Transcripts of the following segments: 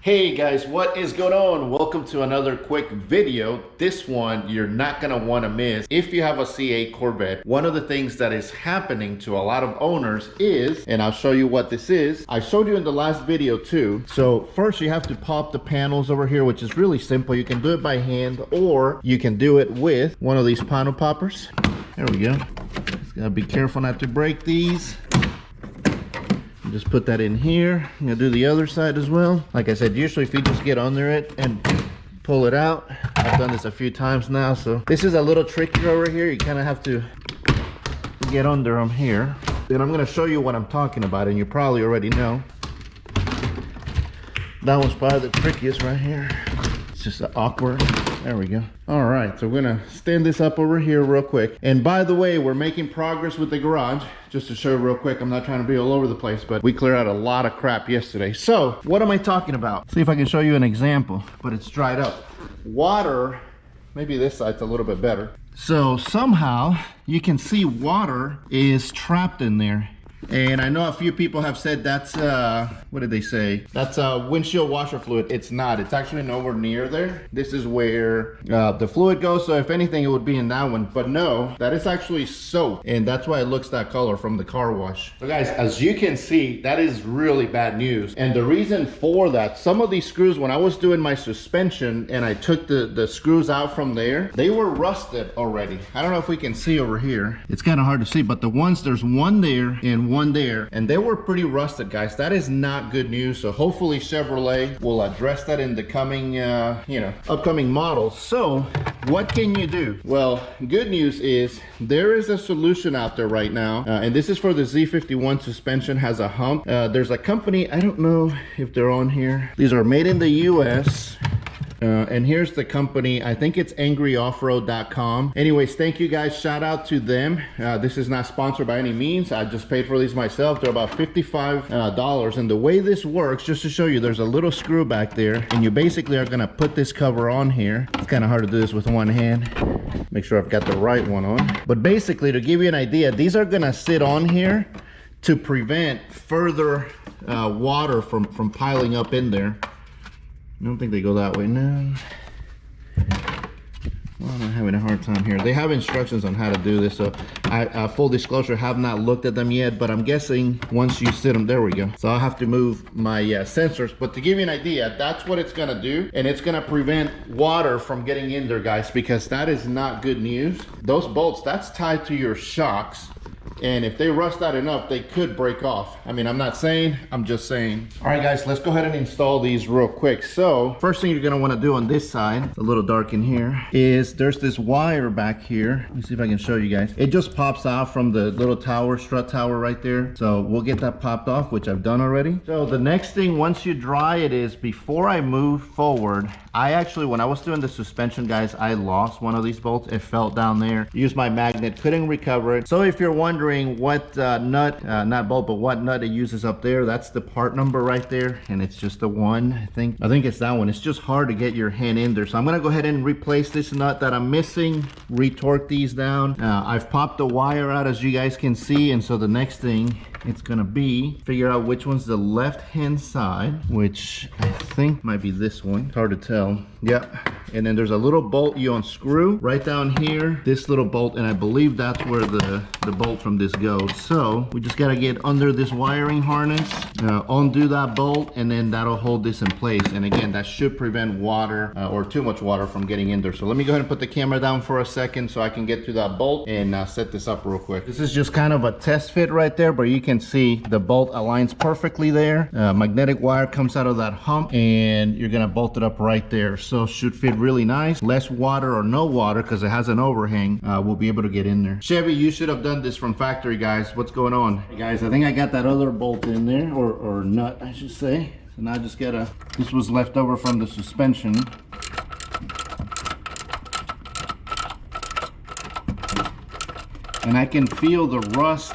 Hey guys, what is going on? Welcome to another quick video. This one you're not gonna want to miss. If you have a C8 Corvette, one of the things that is happening to a lot of owners is, and I'll show you what this is. I showed you in the last video too. So first you have to pop the panels over here, which is really simple. You can do it by hand or you can do it with one of these panel poppers. There we go. Just gotta be careful not to break these. Just put that in here. I'm gonna do the other side as well. Like I said, usually if you just get under it and pull it out, I've done this a few times now, so this is a little trickier over here. You kind of have to get under them here. Then I'm gonna show you what I'm talking about, and you probably already know. That one's probably the trickiest right here. It's just awkward. There we go. All right, so we're gonna stand this up over here real quick. And by the way, we're making progress with the garage. Just to show you real quick, I'm not trying to be all over the place, but we cleared out a lot of crap yesterday. So what am I talking about? See if I can show you an example, but it's dried up. Water, maybe this side's a little bit better. So somehow you can see water is trapped in there. And I know a few people have said that's, what did they say? That's windshield washer fluid. It's not. It's actually nowhere near there. This is where the fluid goes. So if anything, it would be in that one. But no, that is actually soap. And that's why it looks that color from the car wash. So guys, as you can see, that is really bad news. And the reason for that, some of these screws, when I was doing my suspension and I took the screws out from there, they were rusted already. I don't know if we can see over here. It's kind of hard to see, but the ones, there's one there and one there, and they were pretty rusted, guys. That is not good news. So hopefully Chevrolet will address that in the coming upcoming models. So what can you do? Well, good news is there is a solution out there right now, and this is for the Z51 suspension. Has a hump. There's a company, I don't know if they're on here. These are made in the US. And here's the company. I think it's angryoffroad.com. Anyways, thank you guys. Shout out to them. This is not sponsored by any means. I just paid for these myself. They're about $55. And the way this works, just to show you, there's a little screw back there, and you basically are gonna put this cover on here. It's kind of hard to do this with one hand. Make sure I've got the right one on. But basically, to give you an idea, these are gonna sit on here to prevent further water from piling up in there. I don't think they go that way. No. Well, I'm having a hard time here. They have instructions on how to do this, so I full disclosure, have not looked at them yet, but I'm guessing once you sit them, there we go. So I'll have to move my sensors, but to give you an idea, that's what it's gonna do, and it's gonna prevent water from getting in there, guys, because that is not good news. Those bolts, that's tied to your shocks. And if they rust out enough, they could break off. I mean, I'm not saying, I'm just saying. All right, guys, let's go ahead and install these real quick. So first thing you're gonna wanna do on this side, it's a little dark in here, is there's this wire back here. Let me see if I can show you guys. It just pops out from the little tower, strut tower right there. So we'll get that popped off, which I've done already. So the next thing, once you dry it, is before I move forward, I actually, when I was doing the suspension, guys, I lost one of these bolts. It fell down there. Used my magnet, couldn't recover it. So if you're wondering what not bolt, but what nut it uses up there, that's the part number right there, and it's just the one. I think it's that one. It's just hard to get your hand in there. So I'm gonna go ahead and replace this nut that I'm missing, retorque these down. I've popped the wire out, as you guys can see, and so the next thing it's gonna be figure out which one's the left hand side, which I think might be this one. It's hard to tell. Yep. And then there's a little bolt you unscrew right down here, this little bolt, and I believe that's where the bolt from this goes. So we just gotta get under this wiring harness, undo that bolt, and then that'll hold this in place. And again, that should prevent water or too much water from getting in there. So let me go ahead and put the camera down for a second so I can get to that bolt and set this up real quick. This is just kind of a test fit right there, but you can see the bolt aligns perfectly there. Magnetic wire comes out of that hump, and you're gonna bolt it up right there. So should fit really nice. Less water or no water, because it has an overhang, will be able to get in there. Chevy, you should have done this from factory, guys. What's going on? Hey guys, I think I got that other bolt in there, or nut, I should say. So now I just gotta, this was left over from the suspension. And I can feel the rust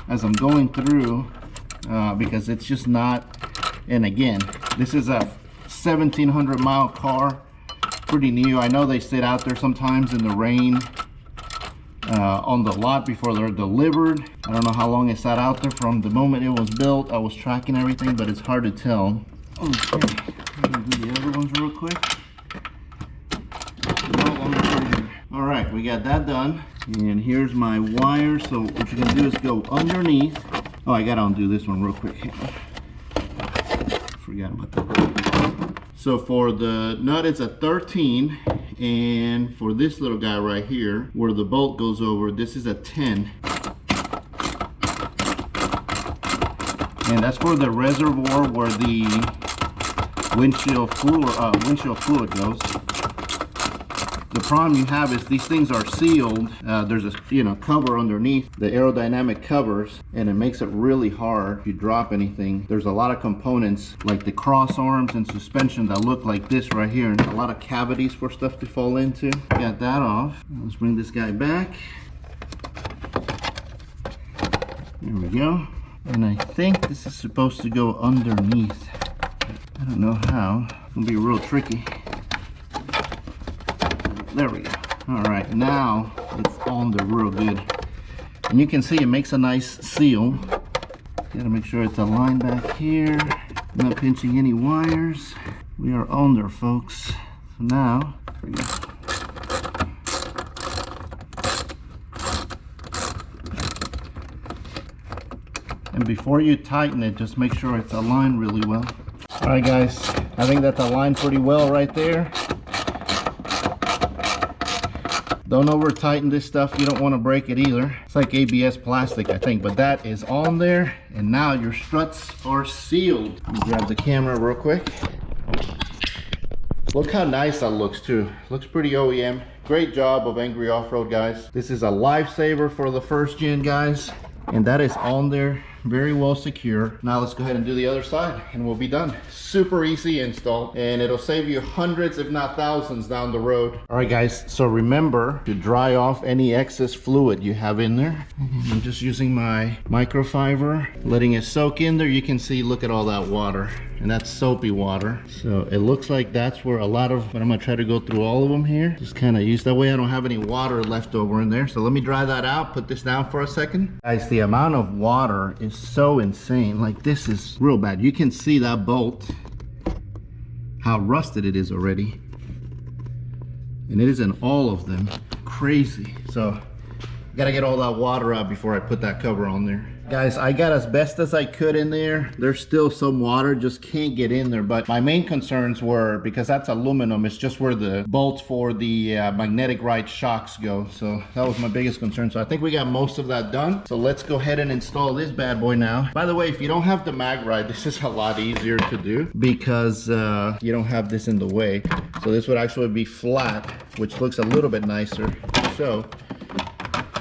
as I'm going through, because it's just not, and again, this is a 1700 mile car, pretty new. I know they sit out there sometimes in the rain on the lot before they're delivered. I don't know how long it sat out there from the moment it was built. I was tracking everything, but it's hard to tell. Okay, I'm gonna do the other ones real quick. All right, we got that done. And here's my wire. So what you're gonna do is go underneath. Oh, I gotta undo this one real quick. Forgot about that. So for the nut, it's a 13. And for this little guy right here, where the bolt goes over, this is a 10. And that's for the reservoir where the windshield fluid goes. The problem you have is these things are sealed. There's a cover underneath, the aerodynamic covers, and it makes it really hard if you drop anything. There's a lot of components like the cross arms and suspension that look like this right here, and a lot of cavities for stuff to fall into. Got that off. Let's bring this guy back. There we go. And I think this is supposed to go underneath. I don't know how. It's gonna be real tricky. There we go. All right, now it's on there real good. And you can see it makes a nice seal. Gotta make sure it's aligned back here. Not pinching any wires. We are on there, folks. So now, there we go. And before you tighten it, just make sure it's aligned really well. All right, guys, I think that's aligned pretty well right there. Don't over tighten this stuff. You don't want to break it either. It's like ABS plastic, I think, but that is on there. And now your struts are sealed. Let me grab the camera real quick. Look how nice that looks too. Looks pretty OEM. Great job of Angry Off-Road, guys. This is a lifesaver for the first gen, guys. And that is on there, very well secure. Now let's go ahead and do the other side and we'll be done. Super easy install, and it'll save you hundreds if not thousands down the road. All right, guys, so remember to dry off any excess fluid you have in there. I'm just using my microfiber, letting it soak in there. You can see, look at all that water, and that's soapy water. So it looks like that's where a lot of, but I'm gonna try to go through all of them here. Just kind of use, that way I don't have any water left over in there. So let me dry that out, put this down for a second. Guys, the amount of water is so insane. Like, this is real bad. You can see that bolt, how rusted it is already. And it is in all of them. Crazy. So gotta get all that water out before I put that cover on there. Guys, I got as best as I could in there. There's still some water, just can't get in there. But my main concerns were, because that's aluminum, it's just where the bolts for the magnetic ride shocks go. So that was my biggest concern. So I think we got most of that done. So let's go ahead and install this bad boy now. By the way, if you don't have the mag ride, this is a lot easier to do because you don't have this in the way. So this would actually be flat, which looks a little bit nicer. So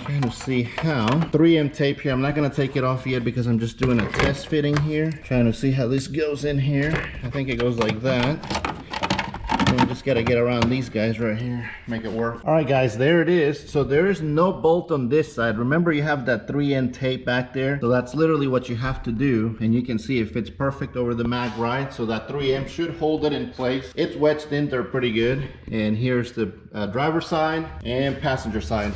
trying to see how. 3M tape here. I'm not going to take it off yet because I'm just doing a test fitting here. Trying to see how this goes in here. I think it goes like that. And we just got to get around these guys right here. Make it work. All right, guys, there it is. So there is no bolt on this side. Remember, you have that 3M tape back there. So that's literally what you have to do. And you can see it fits perfect over the mag ride. So that 3M should hold it in place. It's wedged in there pretty good. And here's the driver's side and passenger side.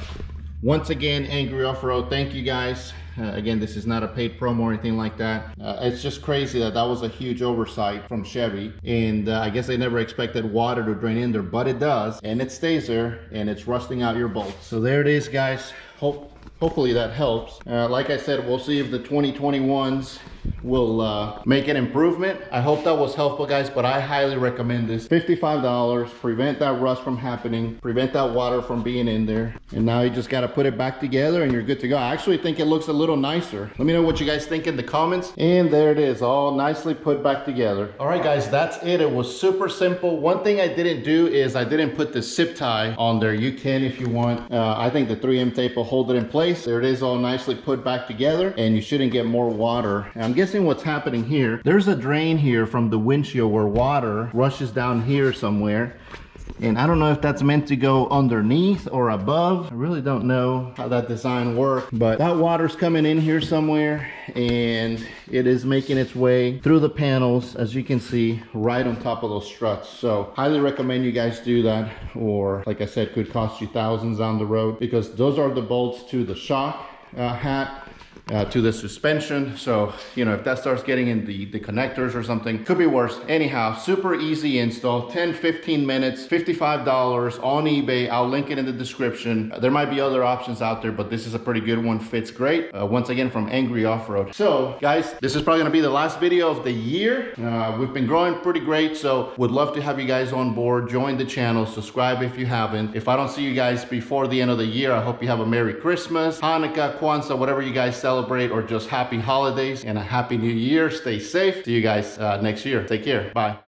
Once again, Angry Off-Road, thank you guys. Again, this is not a paid promo or anything like that. It's just crazy that was a huge oversight from Chevy. And I guess they never expected water to drain in there, but it does. And it stays there, and it's rusting out your bolts. So there it is, guys. Hopefully that helps. Like I said, we'll see if the 2021s will make an improvement. I hope that was helpful, guys, but I highly recommend this. $55, prevent that rust from happening, prevent that water from being in there. And now you just got to put it back together and you're good to go. I actually think it looks a little nicer. Let me know what you guys think in the comments. And there it is, all nicely put back together. All right, guys, that's it. It was super simple. One thing I didn't do is I didn't put the zip tie on there. You can if you want. I think the 3M tape will hold it in place. There it is, all nicely put back together, and you shouldn't get more water. And I'm guessing what's happening here, there's a drain here from the windshield where water rushes down here somewhere. And I don't know if that's meant to go underneath or above. I really don't know how that design works, but that water's coming in here somewhere and it is making its way through the panels, as you can see, right on top of those struts. So highly recommend you guys do that, or like I said, could cost you thousands down the road, because those are the bolts to the shock hat to the suspension. So, you know, if that starts getting in the connectors or something, could be worse. Anyhow, super easy install, 10-15 minutes, $55 on eBay. I'll link it in the description. There might be other options out there, but this is a pretty good one, fits great. Once again, from Angry Off-Road. So guys, this is probably gonna be the last video of the year. We've been growing pretty great, so would love to have you guys on board. Join the channel, subscribe if you haven't. If I don't see you guys before the end of the year, I hope you have a Merry Christmas, Hanukkah, Kwanzaa, whatever you guys celebrate, or just happy holidays and a happy new year. Stay safe. See you guys next year. Take care. Bye.